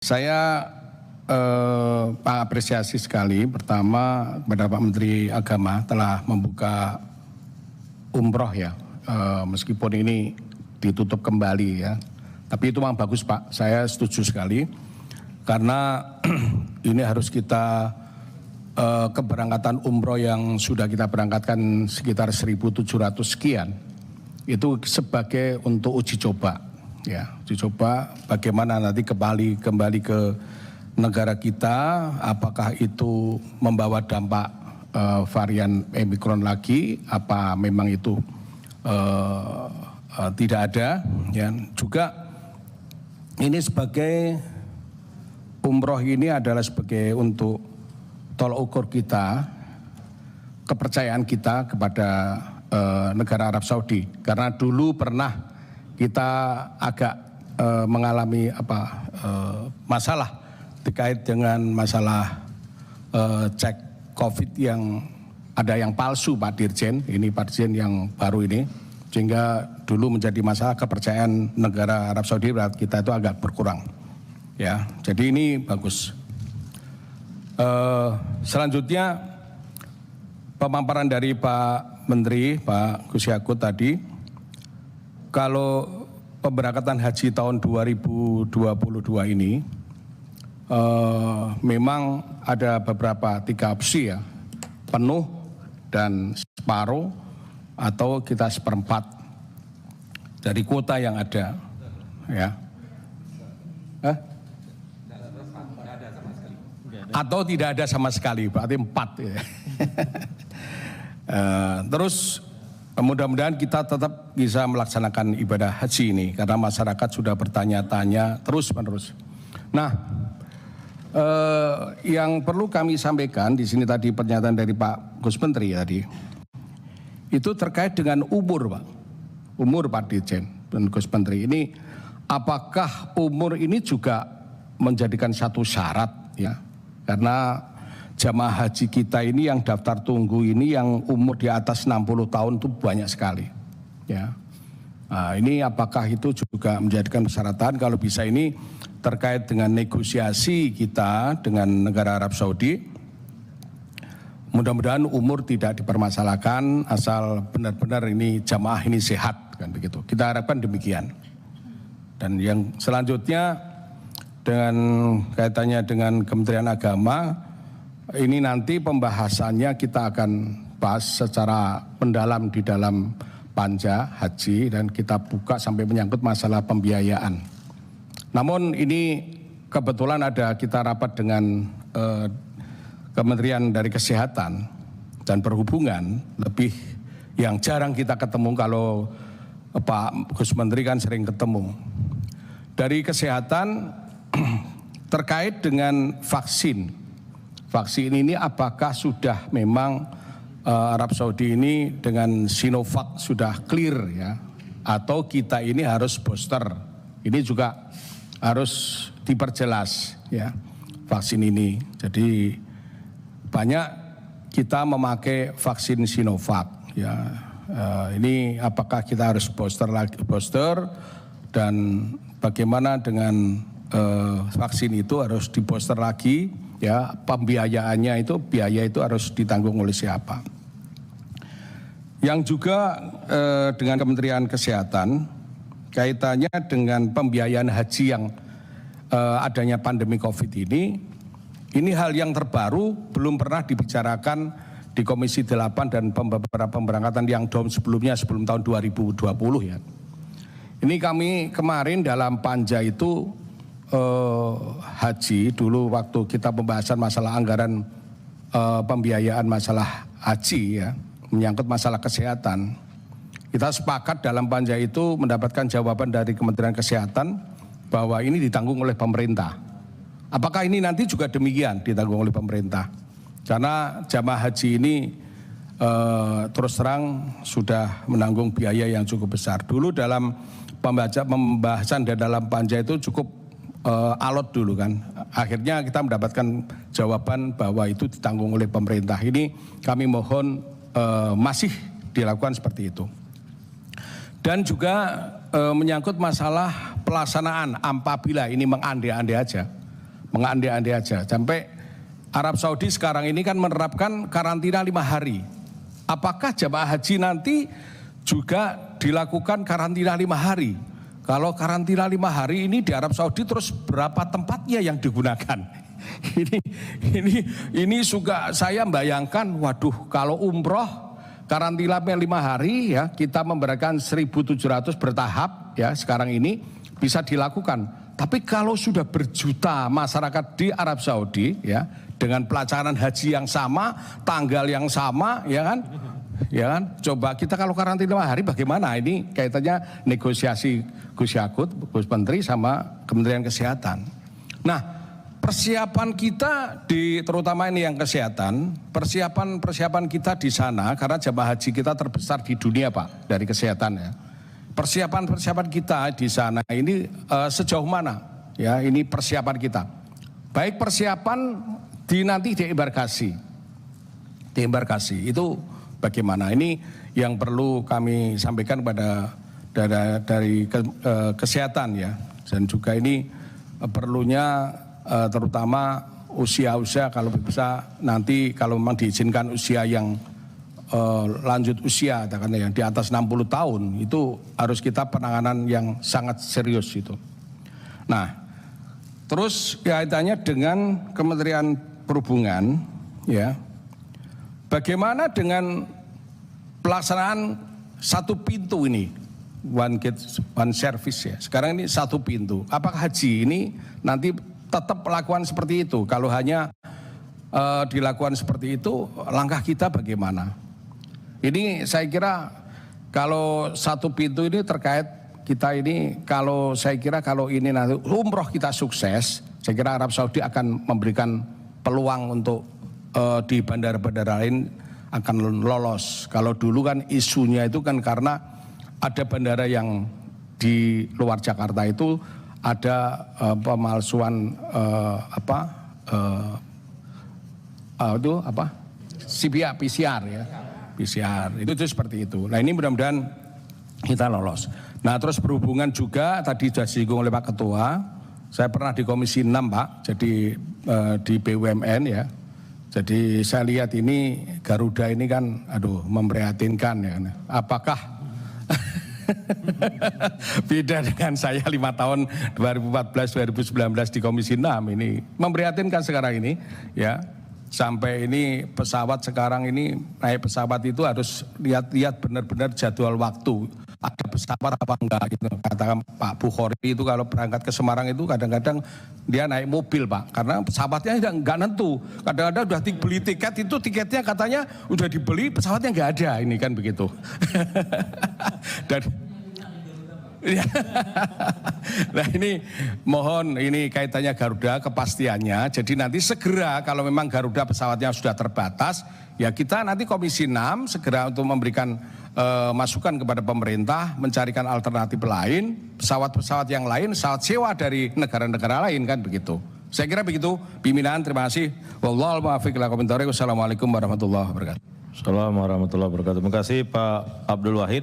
Saya apresiasi sekali pertama kepada Pak Menteri Agama telah membuka umroh ya, meskipun ini ditutup kembali ya. Tapi itu memang bagus Pak, saya setuju sekali karena ini harus kita keberangkatan umroh yang sudah kita berangkatkan sekitar 1.700 sekian itu sebagai untuk uji coba ya, uji coba bagaimana nanti kembali ke negara kita, apakah itu membawa dampak varian Omicron lagi, apa memang itu tidak ada ya. Juga ini sebagai umroh ini adalah sebagai untuk tolak ukur kita, kepercayaan kita kepada negara Arab Saudi. Karena dulu pernah kita agak mengalami masalah terkait dengan masalah cek COVID yang ada yang palsu Pak Dirjen, ini Pak Dirjen yang baru ini, sehingga dulu menjadi masalah kepercayaan negara Arab Saudi kita itu agak berkurang. Ya, jadi ini bagus. Selanjutnya pemaparan dari Pak Menteri, Pak Gus Yakut tadi, kalau pemberangkatan haji tahun 2022 ini memang ada beberapa 3 opsi ya, penuh dan separuh atau kita seperempat dari kuota yang ada ya. Atau tidak ada sama sekali, berarti 4 ya. Terus mudah-mudahan kita tetap bisa melaksanakan ibadah haji ini karena masyarakat sudah bertanya-tanya terus-menerus. Nah, yang perlu kami sampaikan di sini tadi pernyataan dari Pak Gus Menteri tadi, itu terkait dengan umur Pak, umur Pak Dirjen dan Gus Menteri ini, apakah umur ini juga menjadikan satu syarat ya? Karena jamaah haji kita ini yang daftar tunggu ini yang umur di atas 60 tahun itu banyak sekali. Ya. Nah, ini apakah itu juga menjadikan persyaratan? Kalau bisa ini terkait dengan negosiasi kita dengan negara Arab Saudi. Mudah-mudahan umur tidak dipermasalahkan asal benar-benar ini jamaah ini sehat kan begitu. Kita harapkan demikian. Dan yang selanjutnya dengan kaitannya dengan Kementerian Agama, ini nanti pembahasannya kita akan bahas secara mendalam di dalam panja haji dan kita buka sampai menyangkut masalah pembiayaan. Namun ini kebetulan ada kita rapat dengan Kementerian dari Kesehatan dan Perhubungan, lebih yang jarang kita ketemu, kalau Pak Gus Menteri kan sering ketemu. Dari kesehatan terkait dengan vaksin. Vaksin ini apakah sudah memang Arab Saudi ini dengan Sinovac sudah clear ya, atau kita ini harus booster? Ini juga harus diperjelas ya vaksin ini. Jadi banyak kita memakai vaksin Sinovac ya. Ini apakah kita harus booster dan bagaimana dengan vaksin itu harus di-booster lagi ya, pembiayaannya itu, biaya itu harus ditanggung oleh siapa. Yang juga dengan Kementerian Kesehatan kaitannya dengan pembiayaan haji yang adanya pandemi COVID ini hal yang terbaru, belum pernah dibicarakan di Komisi 8 dan beberapa pemberangkatan yang sebelumnya sebelum tahun 2020 ya. Ini kami kemarin dalam panja itu haji dulu waktu kita pembahasan masalah anggaran pembiayaan masalah haji ya, menyangkut masalah kesehatan. Kita sepakat dalam panja itu mendapatkan jawaban dari Kementerian Kesehatan bahwa ini ditanggung oleh pemerintah. Apakah ini nanti juga demikian ditanggung oleh pemerintah? Karena jamaah haji ini terus terang sudah menanggung biaya yang cukup besar. Dulu dalam pembahasan dan dalam panja itu cukup alot dulu kan. Akhirnya kita mendapatkan jawaban bahwa itu ditanggung oleh pemerintah. Ini kami mohon masih dilakukan seperti itu. Dan juga menyangkut masalah pelaksanaan apabila ini mengandai-andai aja. mengandai-andai aja. Sampai Arab Saudi sekarang ini kan menerapkan karantina 5 hari. Apakah jamaah haji nanti juga dilakukan karantina 5 hari? Kalau karantina 5 hari ini di Arab Saudi, terus berapa tempatnya yang digunakan? Ini juga saya bayangkan, waduh, kalau umroh karantina 5 hari ya, kita memberikan 1.700 bertahap ya, sekarang ini bisa dilakukan. Tapi kalau sudah berjuta masyarakat di Arab Saudi ya, dengan pelaksanaan haji yang sama, tanggal yang sama, ya kan? Ya kan? Coba kita kalau karantina 5 hari bagaimana? Ini kaitannya negosiasi Gus Yakut, Gus Menteri sama Kementerian Kesehatan. Nah, persiapan kita terutama ini yang kesehatan, persiapan kita di sana karena jamaah haji kita terbesar di dunia, Pak, dari kesehatan ya. Persiapan kita di sana ini sejauh mana? Ya, ini persiapan kita. Baik persiapan nanti di embarkasi itu bagaimana? Ini yang perlu kami sampaikan pada dari kesehatan ya, dan juga ini perlunya terutama usia kalau bisa nanti kalau memang diizinkan usia yang lanjut usia, katakanlah yang di atas 60 tahun itu harus kita penanganan yang sangat serius itu. Nah, terus kaitannya dengan Kementerian Perhubungan ya, bagaimana dengan pelaksanaan satu pintu ini, one gate one service ya. Sekarang ini satu pintu. Apakah haji ini nanti tetap melakukan seperti itu? Kalau hanya dilakukan seperti itu, langkah kita bagaimana? Ini saya kira kalau satu pintu ini terkait kita ini, kalau saya kira kalau ini nanti umroh kita sukses, saya kira Arab Saudi akan memberikan peluang untuk di bandara-bandara lain akan lolos. Kalau dulu kan isunya itu kan karena ada bandara yang di luar Jakarta itu ada pemalsuan PCR ya. PCR itu seperti itu. Nah ini mudah-mudahan kita lolos. Nah terus berhubungan juga tadi sudah disinggung oleh Pak Ketua, saya pernah di Komisi 6 Pak, jadi di BUMN ya. Jadi saya lihat ini Garuda ini kan memprihatinkan ya. Apakah beda dengan saya 5 tahun 2014-2019 di Komisi 6 ini memprihatinkan sekarang ini ya. Sampai ini pesawat sekarang ini naik pesawat itu harus lihat benar-benar jadwal waktu. Ada pesawat apa enggak gitu. Katakan Pak Bukhari itu kalau berangkat ke Semarang itu kadang-kadang dia naik mobil Pak. Karena pesawatnya enggak nentu. Kadang-kadang udah beli tiket itu tiketnya katanya udah dibeli pesawatnya enggak ada. Ini kan begitu. Dan nah ini mohon ini kaitannya Garuda kepastiannya. Jadi nanti segera kalau memang Garuda pesawatnya sudah terbatas, ya kita nanti Komisi 6 segera untuk memberikan masukan kepada pemerintah mencarikan alternatif lain, pesawat-pesawat yang lain, pesawat sewa dari negara-negara lain kan begitu. Saya kira begitu pimpinan, terima kasih. Wallahul muwaffiq ila aqwamit thoriq. Wassalamualaikum warahmatullahi wabarakatuh. Assalamualaikum warahmatullahi wabarakatuh. Terima kasih Pak Abdul Wahid.